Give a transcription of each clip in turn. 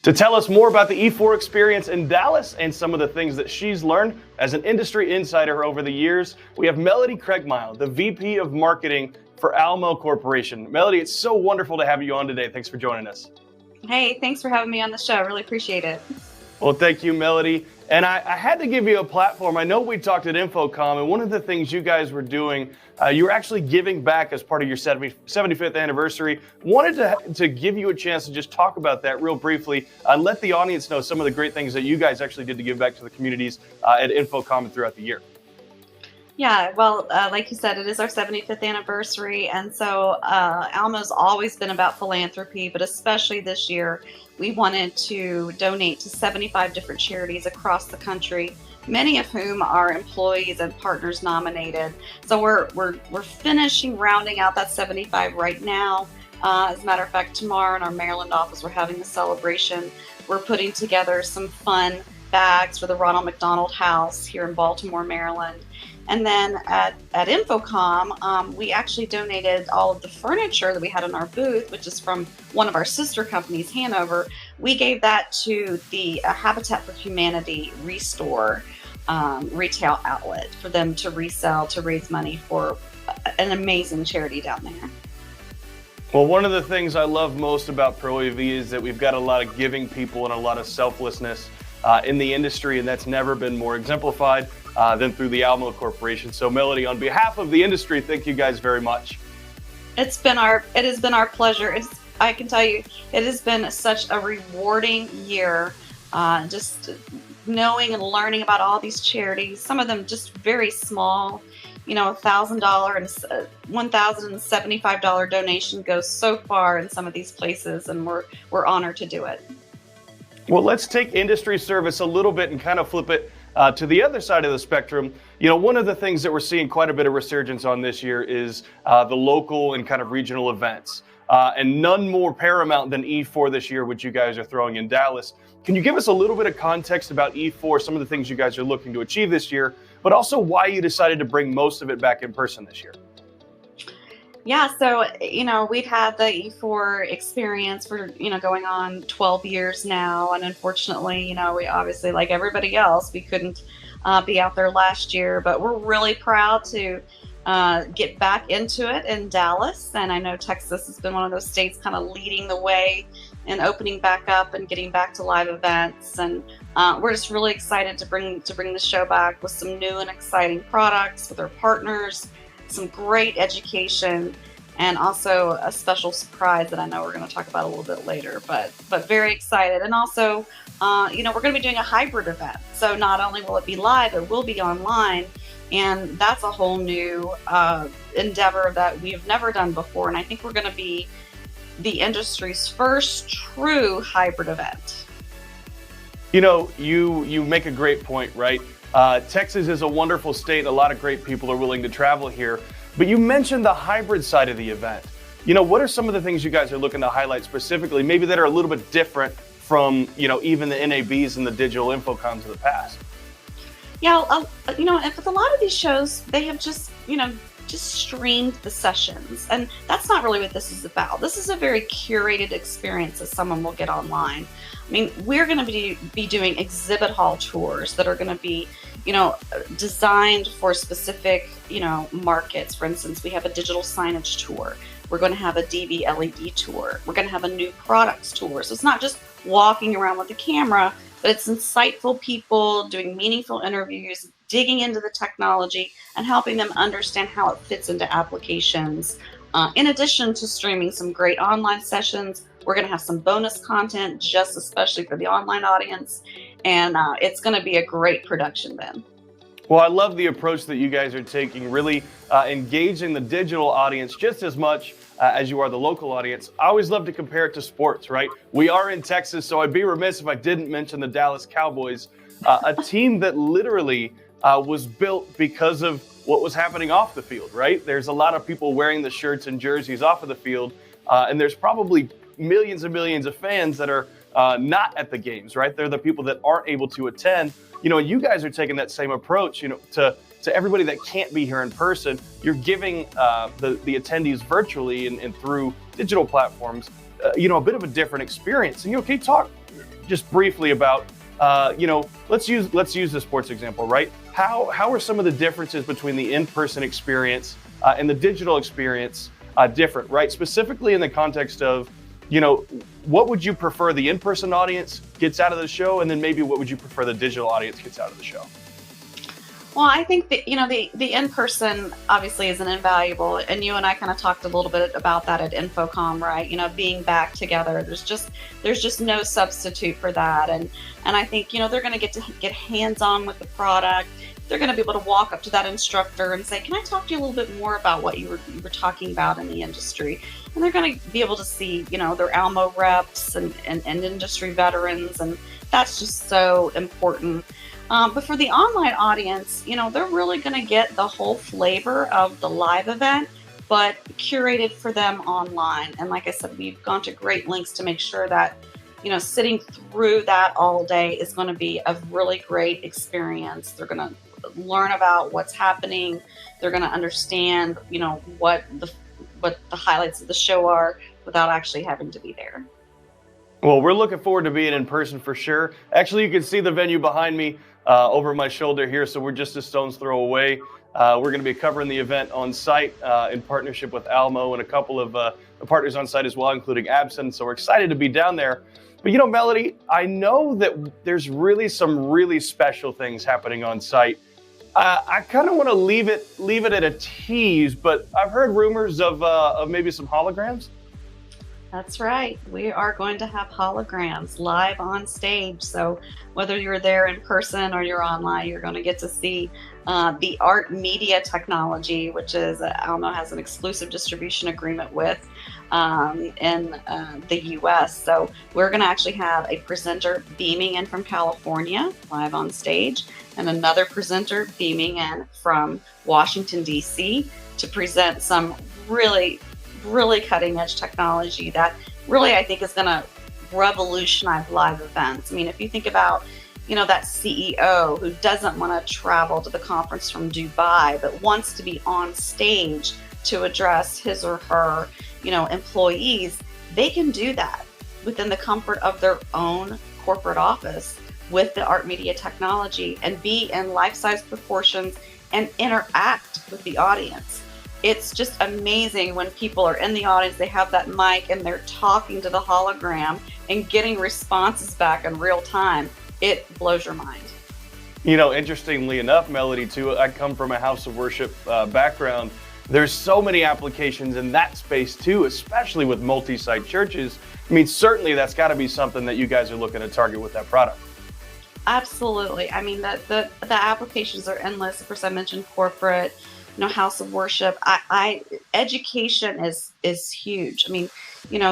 To tell us more about the E4 experience in Dallas and some of the things that she's learned as an industry insider over the years, we have Melody Craigmyle, the VP of Marketing for Almo Corporation. Melody, it's so wonderful to have you on today. Thanks for joining us. Hey, thanks for having me on the show. I really appreciate it. Well, thank you, Melody. And I had to give you a platform. I know we talked at InfoComm, and one of the things you guys were doing, you were actually giving back as part of your 75th anniversary. Wanted to give you a chance to just talk about that real briefly and let the audience know some of the great things that you guys actually did to give back to the communities at InfoComm and throughout the year. Yeah, well, like you said, it is our 75th anniversary, and so Almo's always been about philanthropy, but especially this year, we wanted to donate to 75 different charities across the country, many of whom are employees and partners nominated. So we're finishing rounding out that 75 right now. As a matter of fact, tomorrow in our Maryland office, we're having a celebration. We're putting together some fun bags for the Ronald McDonald House here in Baltimore, Maryland. And then at InfoComm, we actually donated all of the furniture that we had in our booth, which is from one of our sister companies, Hanover. We gave that to the Habitat for Humanity Restore retail outlet for them to resell to raise money for an amazing charity down there. Well, one of the things I love most about ProAV is that we've got a lot of giving people and a lot of selflessness in the industry, and that's never been more exemplified than through the Almo Corporation. So Melody, on behalf of the industry, thank you guys very much. It has been our pleasure. I can tell you, it has been such a rewarding year, just knowing and learning about all these charities, some of them just very small, $1,000 and $1,075 donation goes so far in some of these places, and we're honored to do it. Well, let's take industry service a little bit and kind of flip it to the other side of the spectrum. One of the things that we're seeing quite a bit of resurgence on this year is the local and kind of regional events. And none more paramount than E4 this year, which you guys are throwing in Dallas. Can you give us a little bit of context about E4, some of the things you guys are looking to achieve this year, but also why you decided to bring most of it back in person this year? Yeah, so, we've had the E4 experience for, going on 12 years now. And unfortunately, we obviously, like everybody else, we couldn't be out there last year. But we're really proud to get back into it in Dallas. And I know Texas has been one of those states kind of leading the way in opening back up and getting back to live events. And we're just really excited to bring the show back with some new and exciting products with our partners, some great education, and also a special surprise that I know we're going to talk about a little bit later, but very excited. And also, we're going to be doing a hybrid event. So not only will it be live, it will be online. And that's a whole new endeavor that we've never done before. And I think we're going to be the industry's first true hybrid event. You make a great point, right? Texas is a wonderful state. A lot of great people are willing to travel here. But you mentioned the hybrid side of the event. What are some of the things you guys are looking to highlight specifically, maybe that are a little bit different from, even the NABs and the digital InfoComms of the past? Yeah, and with a lot of these shows, they have just streamed the sessions. And that's not really what this is about. This is a very curated experience that someone will get online. I mean, we're going to be doing exhibit hall tours that are going to be, designed for specific, markets. For instance, we have a digital signage tour. We're going to have a DVLED tour. We're going to have a new products tour. So it's not just walking around with a camera, but it's insightful people doing meaningful interviews, digging into the technology and helping them understand how it fits into applications. In addition to streaming some great online sessions, we're going to have some bonus content just especially for the online audience. And it's going to be a great production then. Well, I love the approach that you guys are taking, really engaging the digital audience just as much as you are the local audience. I always love to compare it to sports, right? We are in Texas, so I'd be remiss if I didn't mention the Dallas Cowboys, a team that literally was built because of what was happening off the field, right? There's a lot of people wearing the shirts and jerseys off of the field, and there's probably millions and millions of fans that are not at the games, right? They're the people that aren't able to attend. You guys are taking that same approach, to everybody that can't be here in person. You're giving the attendees virtually and through digital platforms, a bit of a different experience. And can you talk just briefly about, let's use the sports example, right? How are some of the differences between the in-person experience and the digital experience different, right? Specifically in the context of, what would you prefer the in-person audience gets out of the show, and then maybe what would you prefer the digital audience gets out of the show? Well, I think that, the in-person obviously is an invaluable, and you and I kind of talked a little bit about that at InfoComm, right? Being back together, there's just no substitute for that. And I think, they're going to get hands-on with the product. They're going to be able to walk up to that instructor and say, can I talk to you a little bit more about what you were talking about in the industry? And they're going to be able to see, their Almo reps and industry veterans. And that's just so important. But for the online audience, they're really going to get the whole flavor of the live event, but curated for them online. And like I said, we've gone to great lengths to make sure that, sitting through that all day is going to be a really great experience. They're going to learn about what's happening. They're going to understand, what the highlights of the show are without actually having to be there. Well, we're looking forward to being in person for sure. Actually, you can see the venue behind me over my shoulder here, so we're just a stone's throw away. We're going to be covering the event on site in partnership with Almo and a couple of partners on site as well, including Absent. So we're excited to be down there. But Melody, I know that there's really some really special things happening on site. I kind of want to leave it at a tease, but I've heard rumors of maybe some holograms. That's right. We are going to have holograms live on stage. So whether you're there in person or you're online, you're going to get to see the art media technology, which is Almo has an exclusive distribution agreement with in the US. So we're going to actually have a presenter beaming in from California live on stage, and another presenter beaming in from Washington, D.C. to present some really cutting edge technology that really I think is going to revolutionize live events. I mean, if you think about, that CEO who doesn't want to travel to the conference from Dubai, but wants to be on stage to address his or her, employees, they can do that within the comfort of their own corporate office with the art media technology and be in life-size proportions and interact with the audience. It's just amazing when people are in the audience, they have that mic and they're talking to the hologram and getting responses back in real time. It blows your mind. Interestingly enough, Melody, too, I come from a house of worship background. There's so many applications in that space too, especially with multi-site churches. I mean, certainly that's got to be something that you guys are looking to target with that product. Absolutely. I mean, the applications are endless. Of course, I mentioned corporate, house of worship. Education is huge. I mean,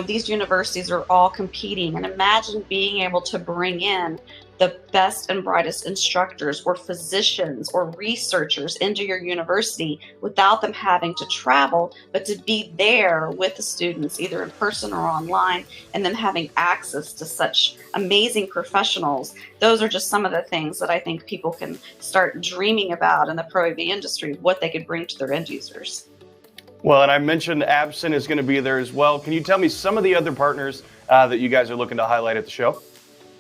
these universities are all competing, and imagine being able to bring in the best and brightest instructors or physicians or researchers into your university without them having to travel, but to be there with the students, either in person or online, and then having access to such amazing professionals. Those are just some of the things that I think people can start dreaming about in the pro AV industry, what they could bring to their end users. Well, and I mentioned Absent is going to be there as well. Can you tell me some of the other partners that you guys are looking to highlight at the show?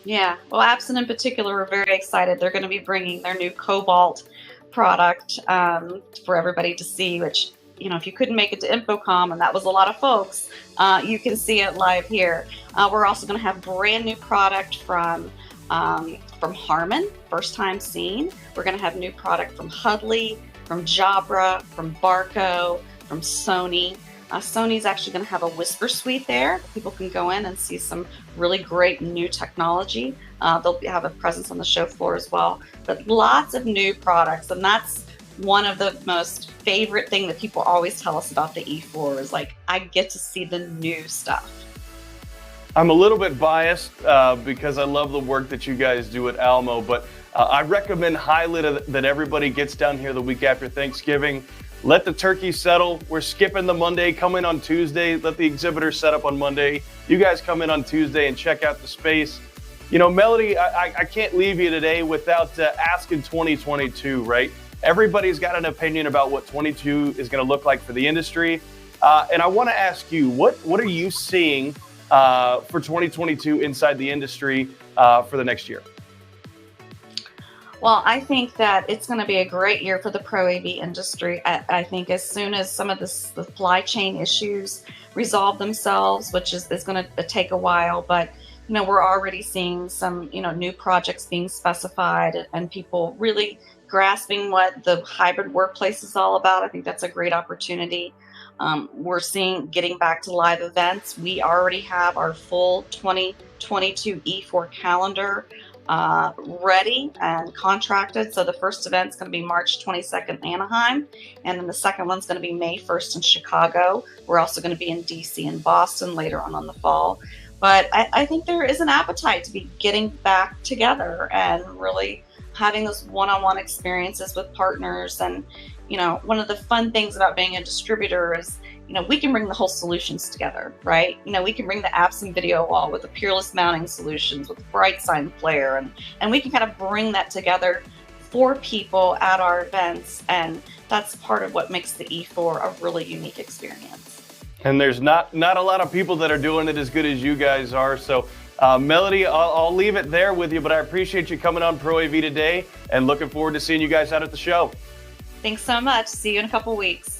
Yeah, well, Absent in particular, we're very excited. They're going to be bringing their new Cobalt product for everybody to see, which, if you couldn't make it to InfoComm, and that was a lot of folks, you can see it live here. We're also going to have brand new product from Harman, first time seen. We're going to have new product from Hudley, from Jabra, from Barco, from Sony. Sony's actually going to have a Whisper Suite there. People can go in and see some really great new technology. They'll have a presence on the show floor as well. But lots of new products, and that's one of the most favorite thing that people always tell us about the E4 is like, I get to see the new stuff. I'm a little bit biased because I love the work that you guys do at Almo, but I recommend highly that everybody gets down here the week after Thanksgiving. Let the turkey settle. We're skipping the Monday. Come in on Tuesday. Let the exhibitor set up on Monday. You guys come in on Tuesday and check out the space. Melody, I can't leave you today without asking 2022, right? Everybody's got an opinion about what 22 is going to look like for the industry. And I want to ask you, what are you seeing for 2022 inside the industry? for the next year? Well, I think that it's going to be a great year for the Pro AV industry. I think as soon as some of the supply chain issues resolve themselves, which is going to take a while, but we're already seeing some new projects being specified and people really grasping what the hybrid workplace is all about. I think that's a great opportunity. We're seeing getting back to live events. We already have our full 2022 E4 calendar ready and contracted. So the first event's going to be March 22nd in Anaheim, and then the second one's going to be May 1st in Chicago. We're also going to be in DC and Boston later on the fall. But I think there is an appetite to be getting back together and really having those one-on-one experiences with partners. And one of the fun things about being a distributor is we can bring the whole solutions together, right? We can bring the apps and video wall with the peerless mounting solutions, with the bright sign player, and we can kind of bring that together for people at our events. And that's part of what makes the E4 a really unique experience. And there's not a lot of people that are doing it as good as you guys are. So Melody, I'll leave it there with you, but I appreciate you coming on Pro AV today and looking forward to seeing you guys out at the show. Thanks so much. See you in a couple weeks.